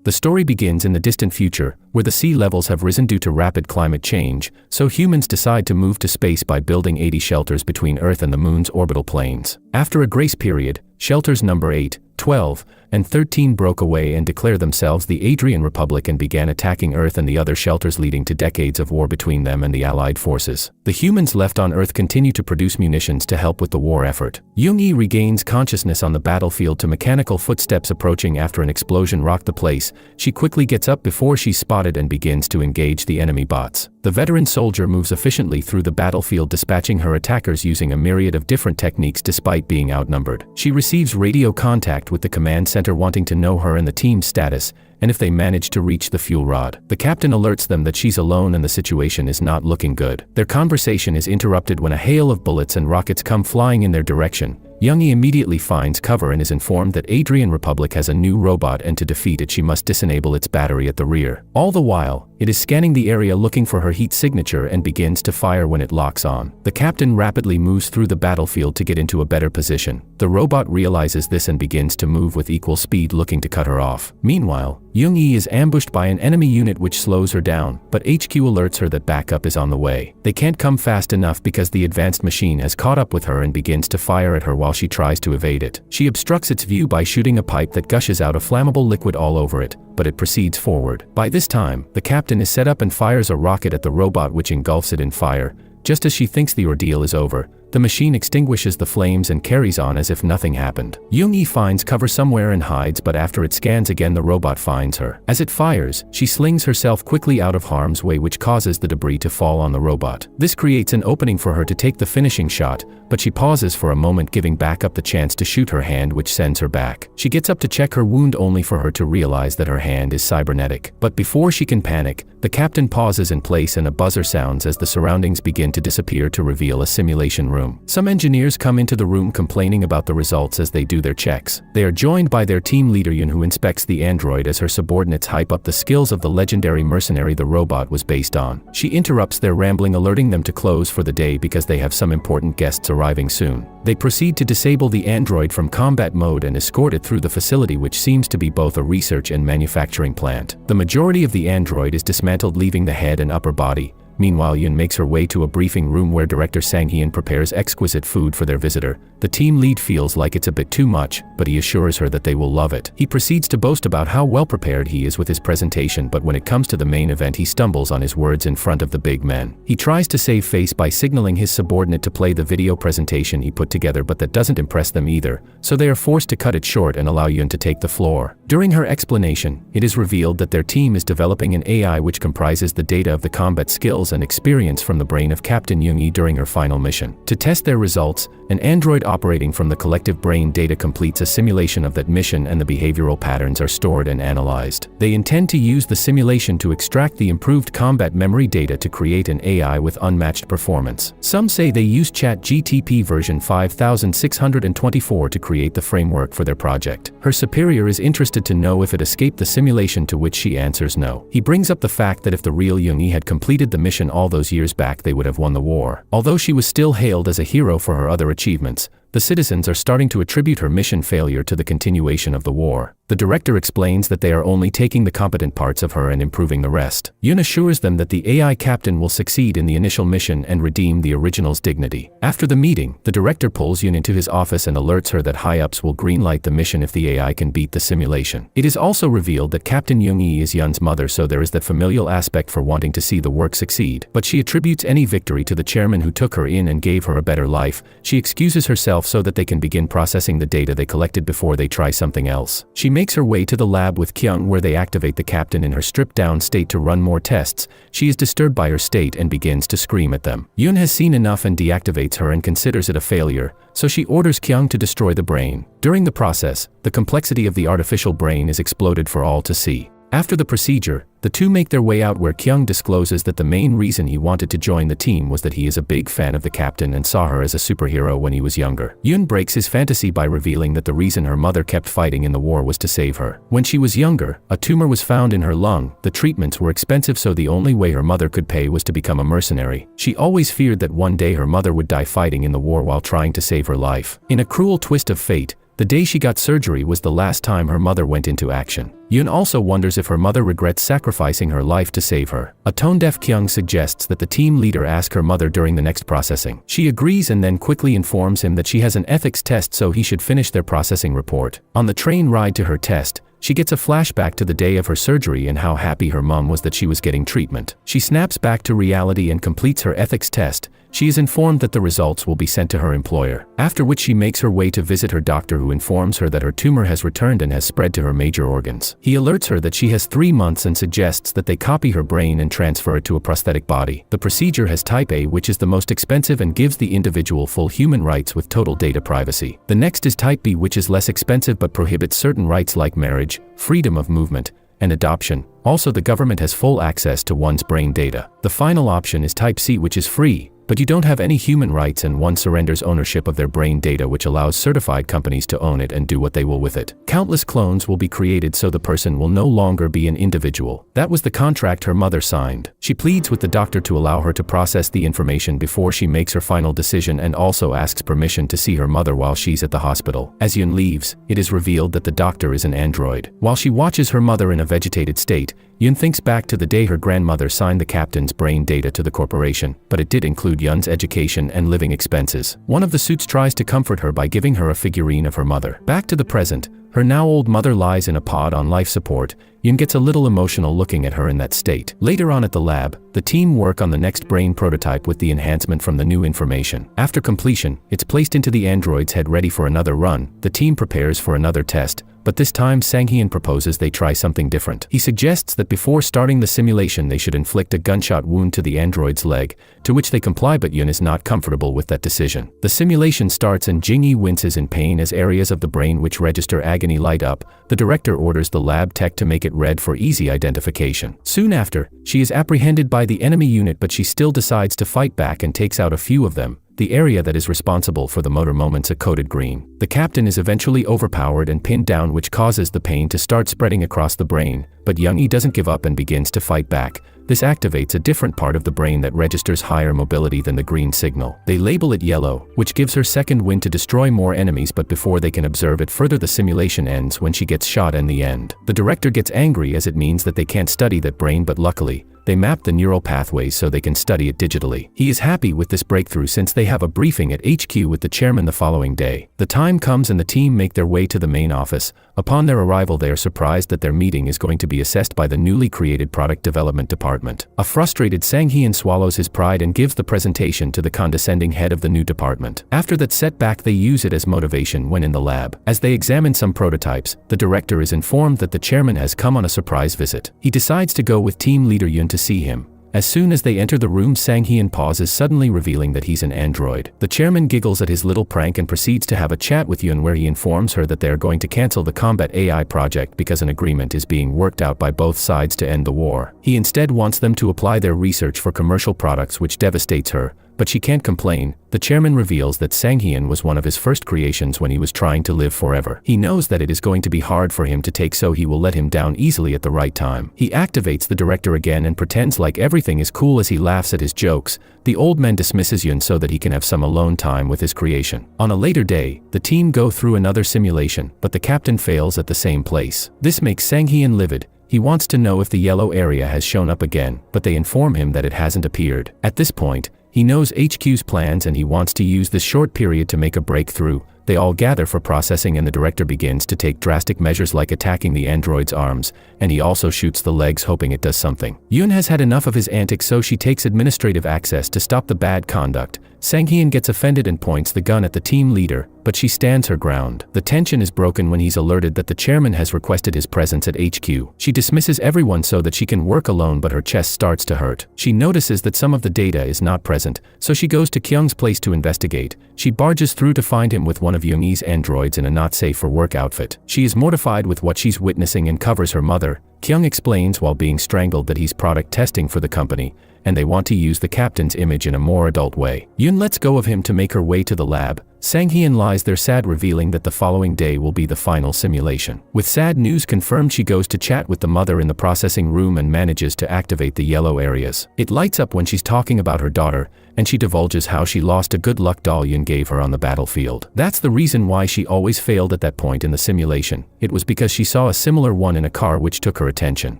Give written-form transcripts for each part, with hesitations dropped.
The story begins in the distant future, where the sea levels have risen due to rapid climate change, so humans decide to move to space by building 80 shelters between Earth and the Moon's orbital planes. After a grace period, shelters number 8, 12, and 13 broke away and declared themselves the Adrian Republic and began attacking Earth and the other shelters, leading to decades of war between them and the Allied forces. The humans left on Earth continue to produce munitions to help with the war effort. Young-yi regains consciousness on the battlefield to mechanical footsteps approaching after an explosion rocked the place. She quickly gets up before she's spotted and begins to engage the enemy bots. The veteran soldier moves efficiently through the battlefield, dispatching her attackers using a myriad of different techniques despite being outnumbered. She receives radio contact with the command center wanting to know her and the team's status, and if they manage to reach the fuel rod. The captain alerts them that she's alone and the situation is not looking good. Their conversation is interrupted when a hail of bullets and rockets come flying in their direction. Young-yi immediately finds cover and is informed that Adrian Republic has a new robot, and to defeat it she must disable its battery at the rear. All the while, it is scanning the area looking for her heat signature and begins to fire when it locks on. The captain rapidly moves through the battlefield to get into a better position. The robot realizes this and begins to move with equal speed, looking to cut her off. Meanwhile, Young-yi is ambushed by an enemy unit which slows her down, but HQ alerts her that backup is on the way. They can't come fast enough because the advanced machine has caught up with her and begins to fire at her while she tries to evade it. She obstructs its view by shooting a pipe that gushes out a flammable liquid all over it, but it proceeds forward. By this time, the captain is set up and fires a rocket at the robot which engulfs it in fire. Just as she thinks the ordeal is over, the machine extinguishes the flames and carries on as if nothing happened. Young-yi finds cover somewhere and hides, but after it scans again the robot finds her. As it fires, she slings herself quickly out of harm's way, which causes the debris to fall on the robot. This creates an opening for her to take the finishing shot, but she pauses for a moment, giving backup the chance to shoot her hand, which sends her back. She gets up to check her wound only for her to realize that her hand is cybernetic. But before she can panic, the captain pauses in place and a buzzer sounds as the surroundings begin to disappear to reveal a simulation room. Some engineers come into the room complaining about the results as they do their checks. They are joined by their team leader Yun, who inspects the android as her subordinates hype up the skills of the legendary mercenary the robot was based on. She interrupts their rambling, alerting them to close for the day because they have some important guests arriving soon. They proceed to disable the android from combat mode and escort it through the facility, which seems to be both a research and manufacturing plant. The majority of the android is dismantled, leaving the head and upper body. Meanwhile, Yun makes her way to a briefing room where Director Sang-hyun prepares exquisite food for their visitor. The team lead feels like it's a bit too much, but he assures her that they will love it. He proceeds to boast about how well prepared he is with his presentation, but when it comes to the main event he stumbles on his words in front of the big men. He tries to save face by signaling his subordinate to play the video presentation he put together, but that doesn't impress them either, so they are forced to cut it short and allow Yun to take the floor. During her explanation, it is revealed that their team is developing an AI which comprises the data of the combat skills and experience from the brain of Captain Young-yi during her final mission. To test their results, an android operating from the collective brain data completes a simulation of that mission, and the behavioral patterns are stored and analyzed. They intend to use the simulation to extract the improved combat memory data to create an AI with unmatched performance. Some say they use ChatGPT version 5624 to create the framework for their project. Her superior is interested to know if it escaped the simulation, to which she answers no. He brings up the fact that if the real Young-yi had completed the mission all those years back, they would have won the war. Although she was still hailed as a hero for her other achievements, the citizens are starting to attribute her mission failure to the continuation of the war. The director explains that they are only taking the competent parts of her and improving the rest. Yun assures them that the AI captain will succeed in the initial mission and redeem the original's dignity. After the meeting, the director pulls Yun into his office and alerts her that high-ups will greenlight the mission if the AI can beat the simulation. It is also revealed that Captain Young-yi is Yun's mother, so there is that familial aspect for wanting to see the work succeed. But she attributes any victory to the chairman who took her in and gave her a better life. She excuses herself so that they can begin processing the data they collected before they try something else. She makes her way to the lab with Kyung, where they activate the captain in her stripped-down state to run more tests. She is disturbed by her state and begins to scream at them. Yun has seen enough and deactivates her and considers it a failure, so she orders Kyung to destroy the brain. During the process, the complexity of the artificial brain is exploded for all to see. After the procedure, the two make their way out, where Kyung discloses that the main reason he wanted to join the team was that he is a big fan of the captain and saw her as a superhero when he was younger. Yun breaks his fantasy by revealing that the reason her mother kept fighting in the war was to save her. When she was younger, a tumor was found in her lung. The treatments were expensive, so the only way her mother could pay was to become a mercenary. She always feared that one day her mother would die fighting in the war while trying to save her life. In a cruel twist of fate, the day she got surgery was the last time her mother went into action. Yun also wonders if her mother regrets sacrificing her life to save her. A tone-deaf Kyung suggests that the team leader ask her mother during the next processing. She agrees and then quickly informs him that she has an ethics test, so he should finish their processing report. On the train ride to her test, she gets a flashback to the day of her surgery and how happy her mom was that she was getting treatment. She snaps back to reality and completes her ethics test. She is informed that the results will be sent to her employer, after which she makes her way to visit her doctor, who informs her that her tumor has returned and has spread to her major organs. He alerts her that she has 3 months and suggests that they copy her brain and transfer it to a prosthetic body. The procedure has type A, which is the most expensive and gives the individual full human rights with total data privacy. The next is type B, which is less expensive but prohibits certain rights like marriage, freedom of movement, and adoption. Also, the government has full access to one's brain data. The final option is type C, which is free, but you don't have any human rights and one surrenders ownership of their brain data, which allows certified companies to own it and do what they will with it. Countless clones will be created so the person will no longer be an individual. That was the contract her mother signed. She pleads with the doctor to allow her to process the information before she makes her final decision, and also asks permission to see her mother while she's at the hospital. As Yun leaves, it is revealed that the doctor is an android. While she watches her mother in a vegetated state, Yun thinks back to the day her grandmother signed the captain's brain data to the corporation, but it did include Yun's education and living expenses. One of the suits tries to comfort her by giving her a figurine of her mother. Back to the present, her now old mother lies in a pod on life support. Yun gets a little emotional looking at her in that state. Later on at the lab, the team work on the next brain prototype with the enhancement from the new information. After completion, it's placed into the android's head ready for another run. The team prepares for another test, but this time Sang-hyun proposes they try something different. He suggests that before starting the simulation they should inflict a gunshot wound to the android's leg, to which they comply, but Yun is not comfortable with that decision. The simulation starts and Jing-yi winces in pain as areas of the brain which register agony light up. The director orders the lab tech to make it red for easy identification. Soon after, she is apprehended by the enemy unit, but she still decides to fight back and takes out a few of them. The area that is responsible for the motor moments are coded green. The captain is eventually overpowered and pinned down, which causes the pain to start spreading across the brain, but Young-hee doesn't give up and begins to fight back. This activates a different part of the brain that registers higher mobility than the green signal. They label it yellow, which gives her second wind to destroy more enemies, but before they can observe it further, the simulation ends when she gets shot in the end. The director gets angry as it means that they can't study that brain, but luckily, they map the neural pathways so they can study it digitally. He is happy with this breakthrough since they have a briefing at HQ with the chairman the following day. The time comes and the team make their way to the main office. Upon their arrival, they are surprised that their meeting is going to be assessed by the newly created product development department. A frustrated Sang-hyun swallows his pride and gives the presentation to the condescending head of the new department. After that setback, they use it as motivation when in the lab. As they examine some prototypes, the director is informed that the chairman has come on a surprise visit. He decides to go with team leader Yun to see him. As soon as they enter the room, Sang-hyun pauses, suddenly revealing that he's an android. The chairman giggles at his little prank and proceeds to have a chat with Yun, where he informs her that they are going to cancel the combat AI project because an agreement is being worked out by both sides to end the war. He instead wants them to apply their research for commercial products, which devastates her, but she can't complain. The chairman reveals that Sang-hyun was one of his first creations when he was trying to live forever. He knows that it is going to be hard for him to take, so he will let him down easily at the right time. He activates the director again and pretends like everything is cool as he laughs at his jokes. The old man dismisses Yun so that he can have some alone time with his creation. On a later day, the team go through another simulation, but the captain fails at the same place. This makes Sang-hyun livid. He wants to know if the yellow area has shown up again, but they inform him that it hasn't appeared. At this point, he knows HQ's plans and he wants to use this short period to make a breakthrough. They all gather for processing and the director begins to take drastic measures like attacking the android's arms, and he also shoots the legs hoping it does something. Yun has had enough of his antics, so she takes administrative access to stop the bad conduct. Sang-hyun gets offended and points the gun at the team leader, but she stands her ground. The tension is broken when he's alerted that the chairman has requested his presence at HQ. She dismisses everyone so that she can work alone, but her chest starts to hurt. She notices that some of the data is not present, so she goes to Kyung's place to investigate. She barges through to find him with one of Young-hee's androids in a not safe for work outfit. She is mortified with what she's witnessing and covers her mother. Kyung explains while being strangled that he's product testing for the company, and they want to use the captain's image in a more adult way. Yun lets go of him to make her way to the lab. Sang-hyun lies there sad, revealing that the following day will be the final simulation. With sad news confirmed, she goes to chat with the mother in the processing room and manages to activate the yellow areas. It lights up when she's talking about her daughter, and she divulges how she lost a good luck doll Yoon gave her on the battlefield. That's the reason why she always failed at that point in the simulation. It was because she saw a similar one in a car which took her attention.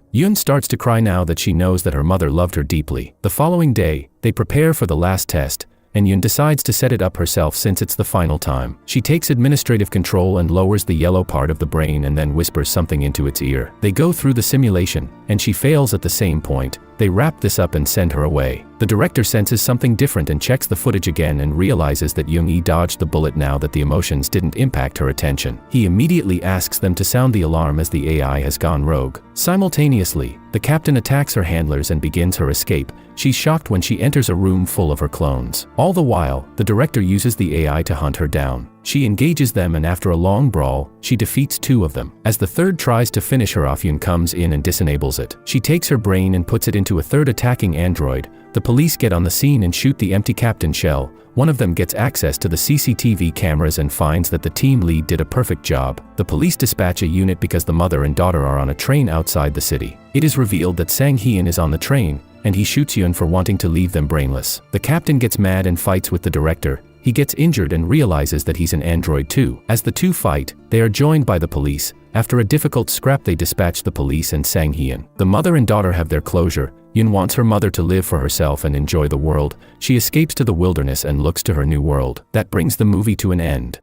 Yoon starts to cry now that she knows that her mother loved her deeply. The following day, they prepare for the last test, and Yoon decides to set it up herself since it's the final time. She takes administrative control and lowers the yellow part of the brain and then whispers something into its ear. They go through the simulation, and she fails at the same point. They wrap this up and send her away. The director senses something different and checks the footage again and realizes that Yoon-hee dodged the bullet now that the emotions didn't impact her attention. He immediately asks them to sound the alarm as the AI has gone rogue. Simultaneously, the captain attacks her handlers and begins her escape. She's shocked when she enters a room full of her clones. All the while, the director uses the AI to hunt her down. She engages them, and after a long brawl, she defeats 2 of them. As the third tries to finish her off, Yoon comes in and disenables it. She takes her brain and puts it into a third attacking android. The police get on the scene and shoot the empty captain shell. One of them gets access to the CCTV cameras and finds that the team lead did a perfect job. The police dispatch a unit because the mother and daughter are on a train outside the city. It is revealed that Sang-hyun is on the train, and he shoots Yoon for wanting to leave them brainless. The captain gets mad and fights with the director. He gets injured and realizes that he's an android too. As the two fight, they are joined by the police. After a difficult scrap, they dispatch the police and Sang-hyun. The mother and daughter have their closure. Yoon wants her mother to live for herself and enjoy the world. She escapes to the wilderness and looks to her new world. That brings the movie to an end.